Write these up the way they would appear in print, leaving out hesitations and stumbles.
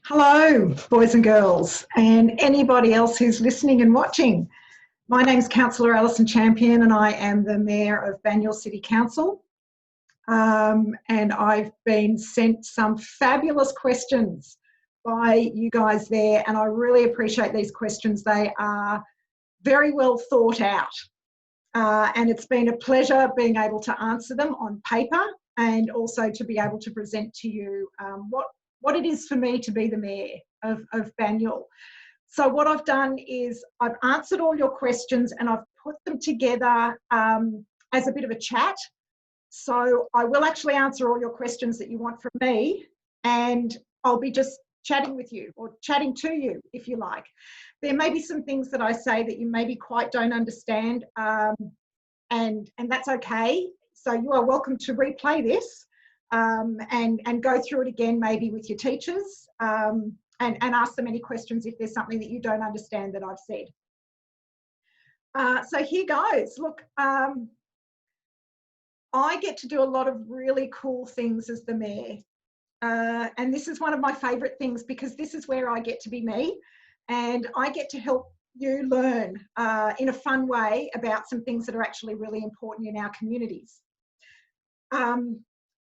Hello, boys and girls, and anybody else who's listening and watching. My name's Councillor Alison Champion, and I am the Mayor of Banyule City Council. And I've been sent some fabulous questions by you guys there, and I really appreciate these questions. They are very well thought out, and it's been a pleasure being able to answer them on paper and also to be able to present to you what it is for me to be the Mayor of Banyule. So what I've done is I've answered all your questions and I've put them together as a bit of a chat. So I will actually answer all your questions that you want from me, and I'll be just chatting with you or chatting to you if you like. There may be some things that I say that you maybe quite don't understand, and that's okay. So you are welcome to replay this and go through it again, maybe with your teachers, and ask them any questions if there's something that you don't understand that I've said. So here goes. Look, I get to do a lot of really cool things as the Mayor. And this is one of my favourite things because this is where I get to be me and I get to help you learn in a fun way about some things that are actually really important in our communities.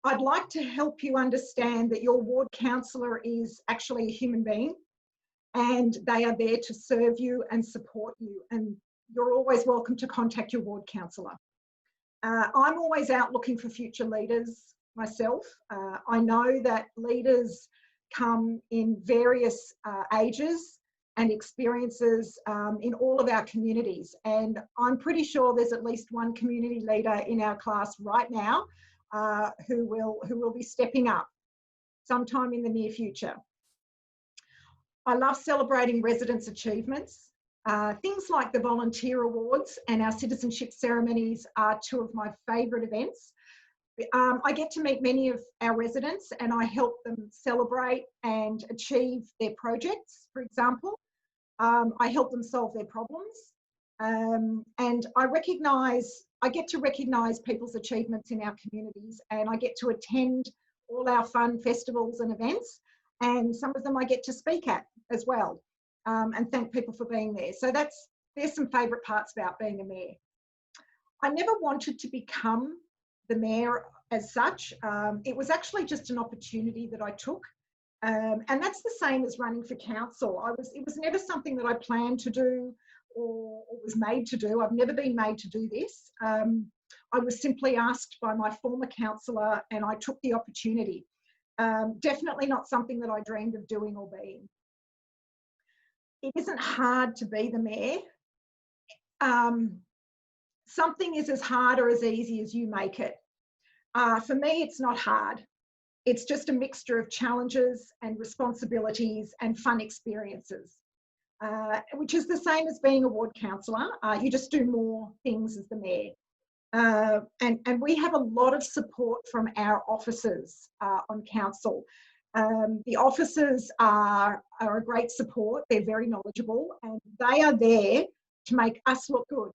I'd like to help you understand that your ward councillor is actually a human being and they are there to serve you and support you, and you're always welcome to contact your ward councillor. I'm always out looking for future leaders myself. I know that leaders come in various ages and experiences in all of our communities, and I'm pretty sure there's at least one community leader in our class right now who will be stepping up sometime in the near future. I love celebrating residents' achievements. Things like the volunteer awards and our citizenship ceremonies are two of my favourite events. I get to meet many of our residents and I help them celebrate and achieve their projects, for example. I help them solve their problems. And I get to recognise people's achievements in our communities, and I get to attend all our fun festivals and events, and some of them I get to speak at as well, and thank people for being there. So there's some favourite parts about being a Mayor. I never wanted to become the Mayor as such. It was actually just an opportunity that I took. And that's the same as running for council. It was never something that I planned to do or was made to do. I've never been made to do this. I was simply asked by my former councillor and I took the opportunity. Definitely not something that I dreamed of doing or being. It isn't hard to be the Mayor. Something is as hard or as easy as you make it. For me, it's not hard. It's just a mixture of challenges and responsibilities and fun experiences, which is the same as being a ward councillor. You just do more things as the Mayor. And we have a lot of support from our officers on council. The officers are a great support. They're very knowledgeable and they are there to make us look good.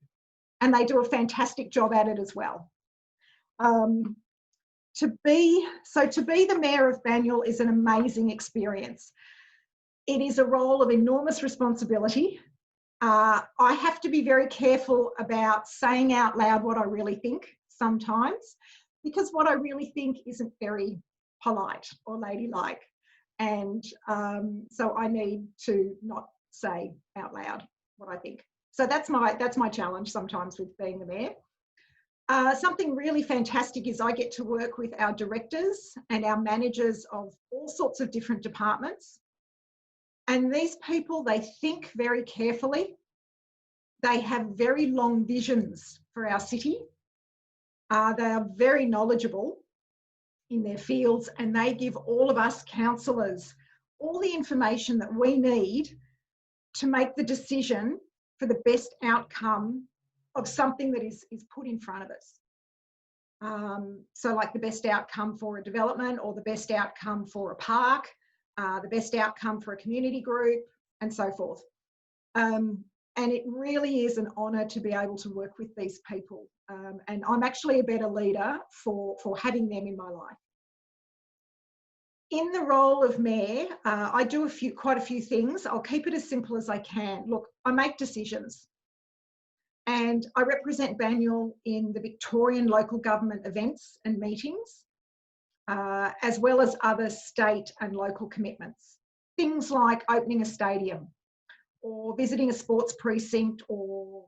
And they do a fantastic job at it as well. To be the Mayor of Banyule is an amazing experience. It is a role of enormous responsibility. I have to be very careful about saying out loud what I really think sometimes, because what I really think isn't very polite or ladylike. And so I need to not say out loud what I think. So that's my challenge sometimes with being the Mayor. Something really fantastic is I get to work with our directors and our managers of all sorts of different departments. And these people, they think very carefully. They have very long visions for our city. They are very knowledgeable in their fields, and they give all of us councillors all the information that we need to make the decision for the best outcome of something that is put in front of us. So like the best outcome for a development or the best outcome for a park, the best outcome for a community group and so forth. And it really is an honour to be able to work with these people. And I'm actually a better leader for having them in my life. In the role of mayor, I do quite a few things. I'll keep it as simple as I can. Look, I make decisions, and I represent Banyule in the Victorian local government events and meetings, as well as other state and local commitments. Things like opening a stadium, or visiting a sports precinct, or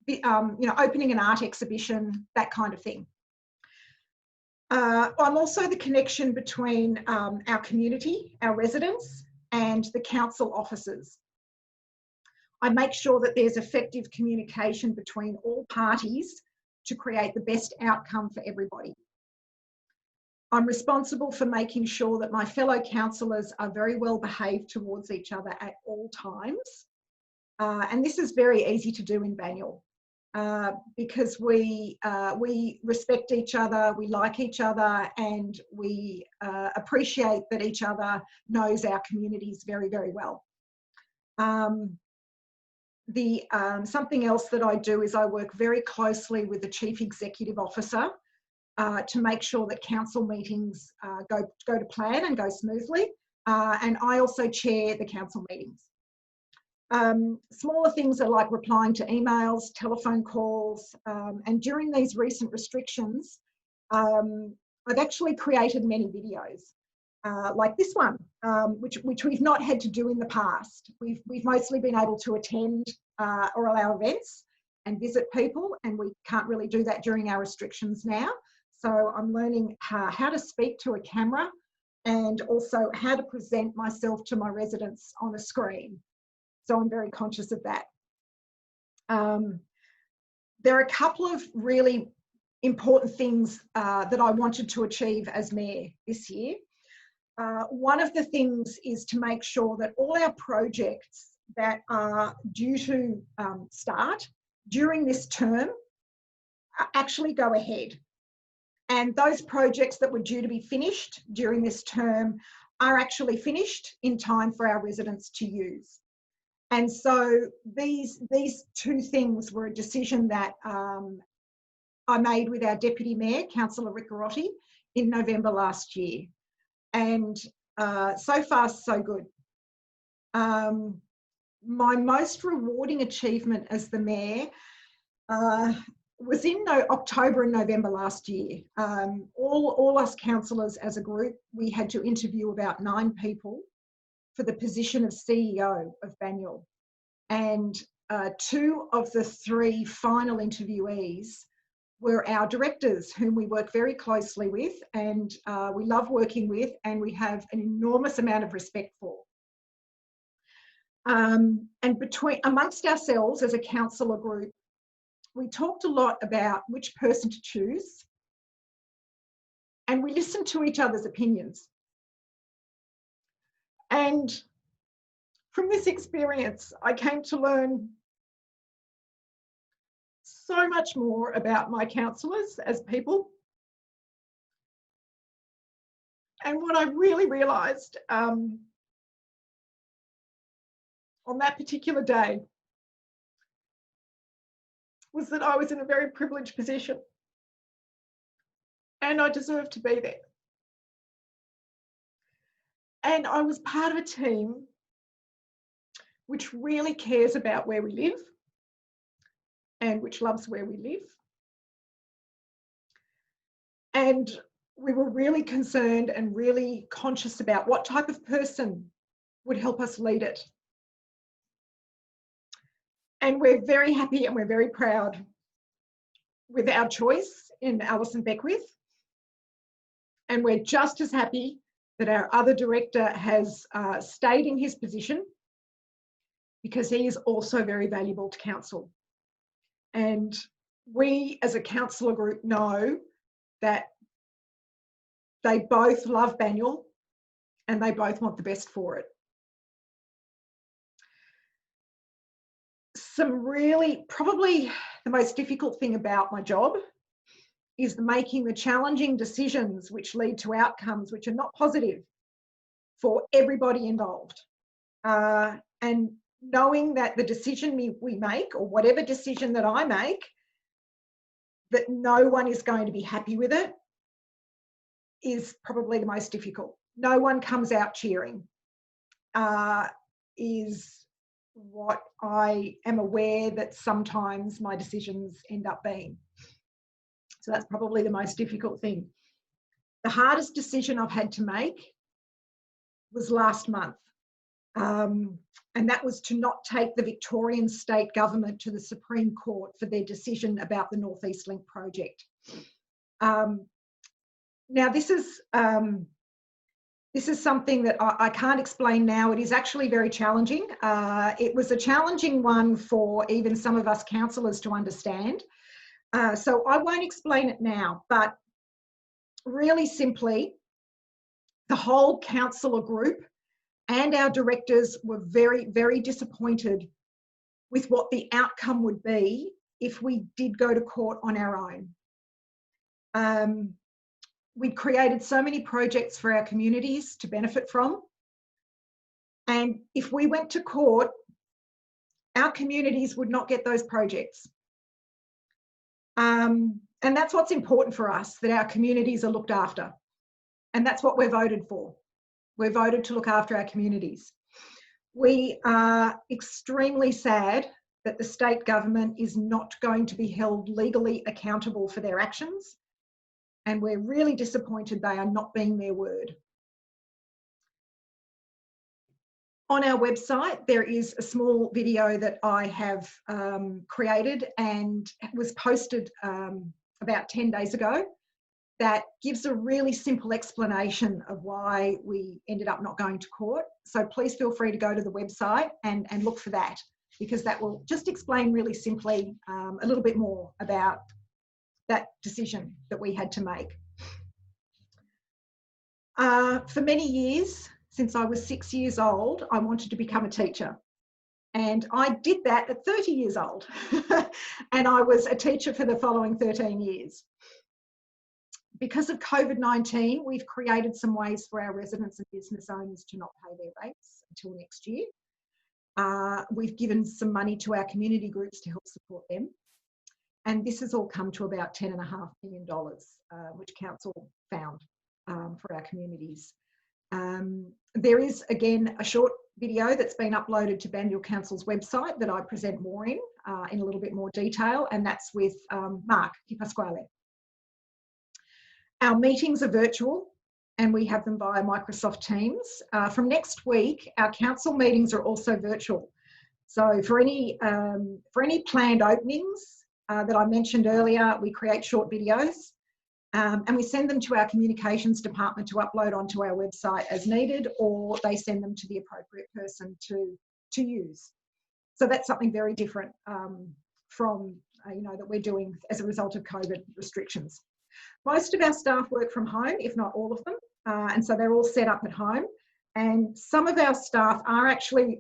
opening an art exhibition, that kind of thing. I'm also the connection between our community, our residents, and the council officers. I make sure that there's effective communication between all parties to create the best outcome for everybody. I'm responsible for making sure that my fellow councillors are very well behaved towards each other at all times. And this is very easy to do in Banyule. Because we respect each other, we like each other, and we appreciate that each other knows our communities very, very well. Something else that I do is I work very closely with the Chief Executive Officer to make sure that council meetings go to plan and go smoothly. And I also chair the council meetings. Smaller things are like replying to emails, telephone calls, and during these recent restrictions, I've actually created many videos, like this one, which we've not had to do in the past. We've mostly been able to attend or allow events and visit people, and we can't really do that during our restrictions now. So I'm learning how to speak to a camera and also how to present myself to my residents on a screen. So I'm very conscious of that. There are a couple of really important things that I wanted to achieve as mayor this year. One of the things is to make sure that all our projects that are due to start during this term actually go ahead. And those projects that were due to be finished during this term are actually finished in time for our residents to use. And so these two things were a decision that I made with our Deputy Mayor, Councillor Riccarotti, in November last year. And so far, so good. My most rewarding achievement as the Mayor was in October and November last year. All us councillors as a group, we had to interview about 9 people for the position of CEO of Banyule. And 2 of the 3 final interviewees were our directors, whom we work very closely with, and we love working with, and we have an enormous amount of respect for. And amongst ourselves as a councillor group, we talked a lot about which person to choose, and we listened to each other's opinions. And from this experience, I came to learn so much more about my councillors as people. And what I really realised on that particular day was that I was in a very privileged position and I deserved to be there. And I was part of a team which really cares about where we live and which loves where we live. And we were really concerned and really conscious about what type of person would help us lead it. And we're very happy and we're very proud with our choice in Alison Beckwith. And we're just as happy that our other director has stayed in his position, because he is also very valuable to council. And we as a councillor group know that they both love Banyule and they both want the best for it. Probably the most difficult thing about my job is making the challenging decisions which lead to outcomes which are not positive for everybody involved. And knowing that the decision we make, or whatever decision that I make, that no one is going to be happy with it, is probably the most difficult. no one comes out cheering, is what I am aware that sometimes my decisions end up being. So that's probably the most difficult thing. The hardest decision I've had to make was last month. And that was to not take the Victorian state government to the Supreme Court for their decision about the North East Link project. Now, this is something that I can't explain now. It is actually very challenging. It was a challenging one for even some of us councillors to understand. So I won't explain it now, but really simply, the whole councillor group and our directors were very, very disappointed with what the outcome would be if we did go to court on our own. We'd created so many projects for our communities to benefit from. And if we went to court, our communities would not get those projects. And that's what's important for us, that our communities are looked after. And that's what we're voted for. We're voted to look after our communities. We are extremely sad that the state government is not going to be held legally accountable for their actions. And we're really disappointed they are not being their word. On our website, there is a small video that I have created and was posted about 10 days ago that gives a really simple explanation of why we ended up not going to court. So please feel free to go to the website and look for that, because that will just explain really simply a little bit more about that decision that we had to make. For many years, since I was 6 years old, I wanted to become a teacher. And I did that at 30 years old. And I was a teacher for the following 13 years. Because of COVID-19, we've created some ways for our residents and business owners to not pay their rates until next year. We've given some money to our community groups to help support them. And this has all come to about $10.5 million, which council found for our communities. There is, again, a short video that's been uploaded to Banyule Council's website that I present more in a little bit more detail, and that's with Mark Di Pasquale. Our meetings are virtual and we have them via Microsoft Teams. From next week, our council meetings are also virtual. So for any planned openings that I mentioned earlier, we create short videos and we send them to our communications department to upload onto our website as needed, or they send them to the appropriate person to use. So that's something very different from that we're doing as a result of COVID restrictions. Most of our staff work from home, if not all of them, and so they're all set up at home. And some of our staff are actually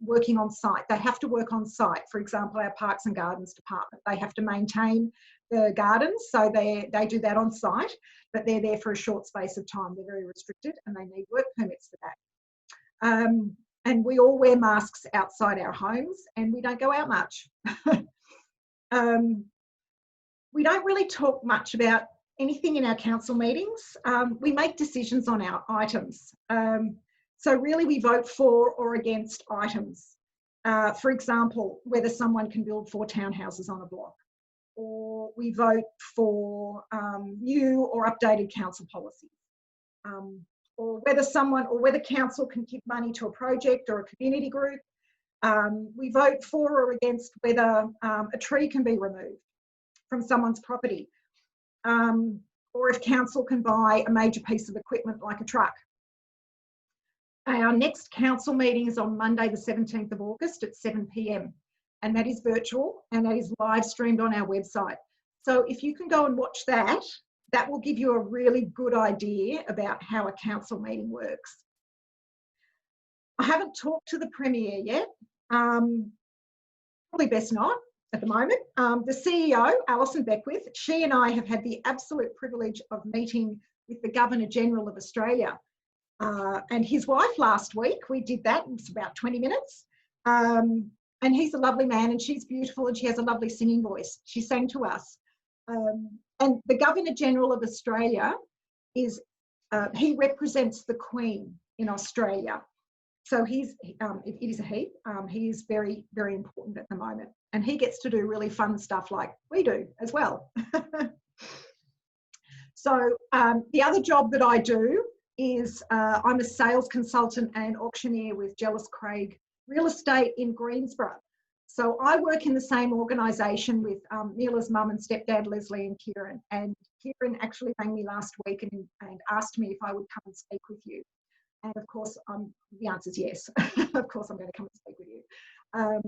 working on site. They have to work on site. For example, our Parks and Gardens department, they have to maintain the gardens, so they do that on site, but they're there for a short space of time. They're very restricted and they need work permits for that. And we all wear masks outside our homes and we don't go out much. We don't really talk much about anything in our council meetings. We make decisions on our items. So really we vote for or against items. For example, whether someone can build 4 townhouses on a block, or we vote for new or updated council policies, or whether council can give money to a project or a community group. We vote for or against whether a tree can be removed from someone's property, or if council can buy a major piece of equipment like a truck. Our next council meeting is on Monday the 17th of August at 7 p.m. and that is virtual and that is live streamed on our website. So if you can go and watch that, that will give you a really good idea about how a council meeting works. I haven't talked to the Premier yet, probably best not at the moment. The CEO, Alison Beckwith, she and I have had the absolute privilege of meeting with the Governor-General of Australia and his wife last week. We did that, it was about 20 minutes. And he's a lovely man and she's beautiful and she has a lovely singing voice. She sang to us. And the Governor-General of Australia is he represents the Queen in Australia. So it is a he. He is very, very important at the moment. And he gets to do really fun stuff like we do as well. So the other job that I do is I'm a sales consultant and auctioneer with Jellis Craig Real Estate in Greensborough. So I work in the same organisation with Neela's mum and stepdad, Leslie and Kieran. And Kieran actually rang me last week and asked me if I would come and speak with you. And of course, the answer is yes. Of course, I'm going to come and speak with you.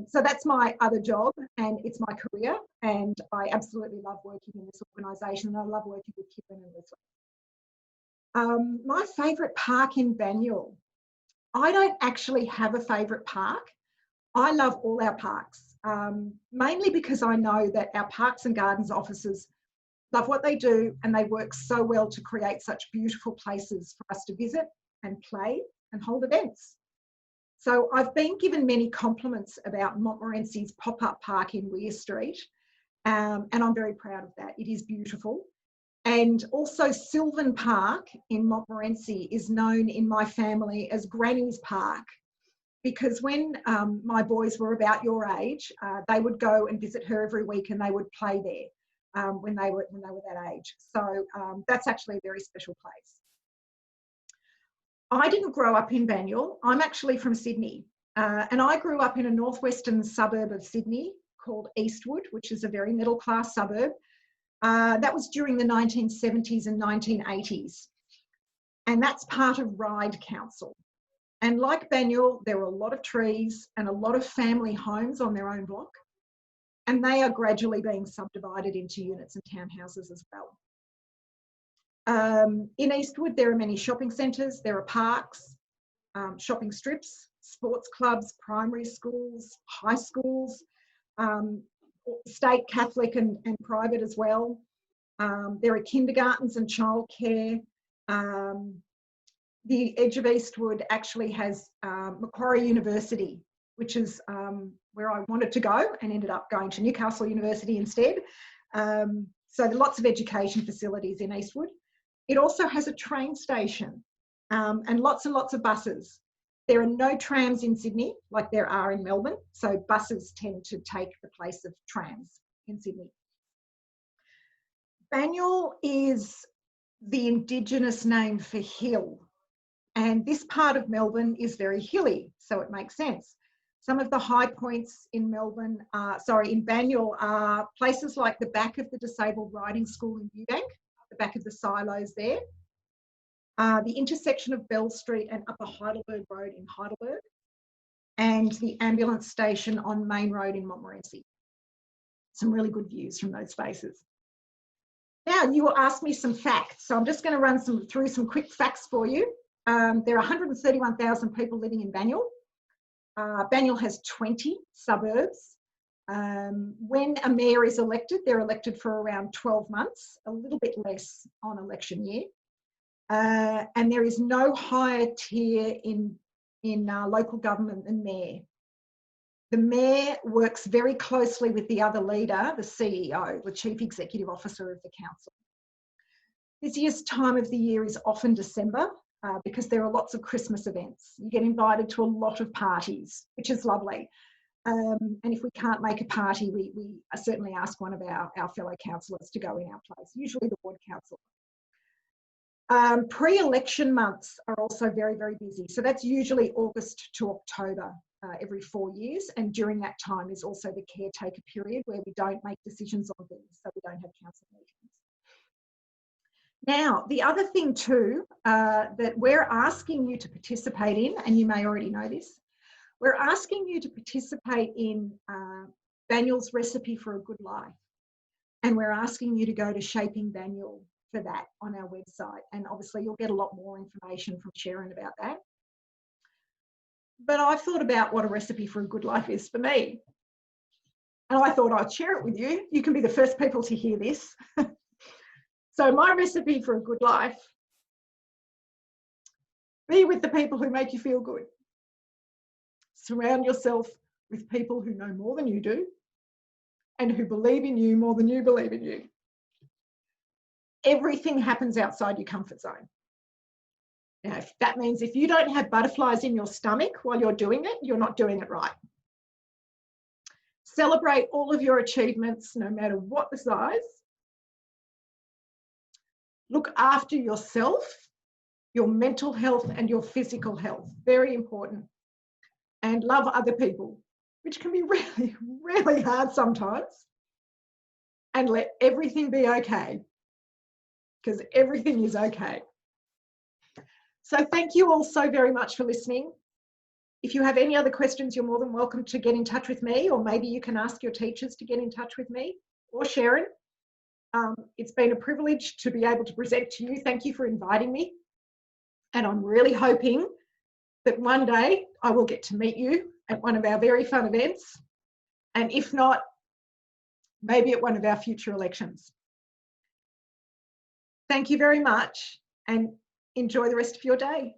So that's my other job, and it's my career. And I absolutely love working in this organisation, and I love working with Kieran and Leslie. My favourite park in Banyule. I don't actually have a favourite park. I love all our parks, mainly because I know that our parks and gardens officers love what they do, and they work so well to create such beautiful places for us to visit and play and hold events. So I've been given many compliments about Montmorency's pop-up park in Weir Street, and I'm very proud of that. It is beautiful. And also Sylvan Park in Montmorency is known in my family as Granny's Park, because when my boys were about your age, they would go and visit her every week, and they would play there when they were that age. So that's actually a very special place. I didn't grow up in Banyule. I'm actually from Sydney, and I grew up in a northwestern suburb of Sydney called Eastwood, which is a very middle-class suburb. That was during the 1970s and 1980s, and that's part of Ryde Council. And like Banyule, there were a lot of trees and a lot of family homes on their own block, and they are gradually being subdivided into units and townhouses as well. In Eastwood, there are many shopping centres, there are parks, shopping strips, sports clubs, primary schools, high schools, state Catholic and private as well. There are kindergartens and childcare. The edge of Eastwood actually has Macquarie University, which is where I wanted to go and ended up going to Newcastle University instead. So there are lots of education facilities in Eastwood. It also has a train station and lots of buses. There are no trams in Sydney like there are in Melbourne, so buses tend to take the place of trams in Sydney. Banyule is the Indigenous name for hill, and this part of Melbourne is very hilly, so it makes sense. Some of the high points in in Banyule are places like the back of the Disabled Riding School in Eubank, the back of the silos there, the intersection of Bell Street and Upper Heidelberg Road in Heidelberg, and the ambulance station on Main Road in Montmorency. Some really good views from those spaces. Now, you will ask me some facts, so I'm just going to run through some quick facts for you. There are 131,000 people living in Banyule. Banyule has 20 suburbs. When a mayor is elected, they're elected for around 12 months, a little bit less on election year. And there is no higher tier in local government than mayor. The mayor works very closely with the other leader, the CEO, the Chief Executive Officer of the council. Busiest time of the year is often December because there are lots of Christmas events. You get invited to a lot of parties, which is lovely. And if we can't make a party, we certainly ask one of our fellow councillors to go in our place, usually the ward council. Pre-election months are also very, very busy. So that's usually August to October every 4 years. And during that time is also the caretaker period where we don't make decisions on things, so we don't have council meetings. Now, the other thing too that we're asking you to participate in, and you may already know this, we're asking you to participate in Banyule's Recipe for a Good Life. And we're asking you to go to Shaping Banyule for that on our website. And obviously you'll get a lot more information from Sharon about that. But I've thought about what a recipe for a good life is for me. And I thought I'd share it with you. You can be the first people to hear this. So my recipe for a good life: be with the people who make you feel good. Surround yourself with people who know more than you do and who believe in you more than you believe in you. Everything happens outside your comfort zone. Now, if that means if you don't have butterflies in your stomach while you're doing it, you're not doing it right. Celebrate all of your achievements, no matter what the size. Look after yourself, your mental health and your physical health. Very important. And love other people, which can be really, really hard sometimes. And let everything be okay, because everything is okay. So thank you all so very much for listening. If you have any other questions, you're more than welcome to get in touch with me, or maybe you can ask your teachers to get in touch with me or Sharon. It's been a privilege to be able to present to you. Thank you for inviting me. And I'm really hoping that one day I will get to meet you at one of our very fun events. And if not, maybe at one of our future elections. Thank you very much and enjoy the rest of your day.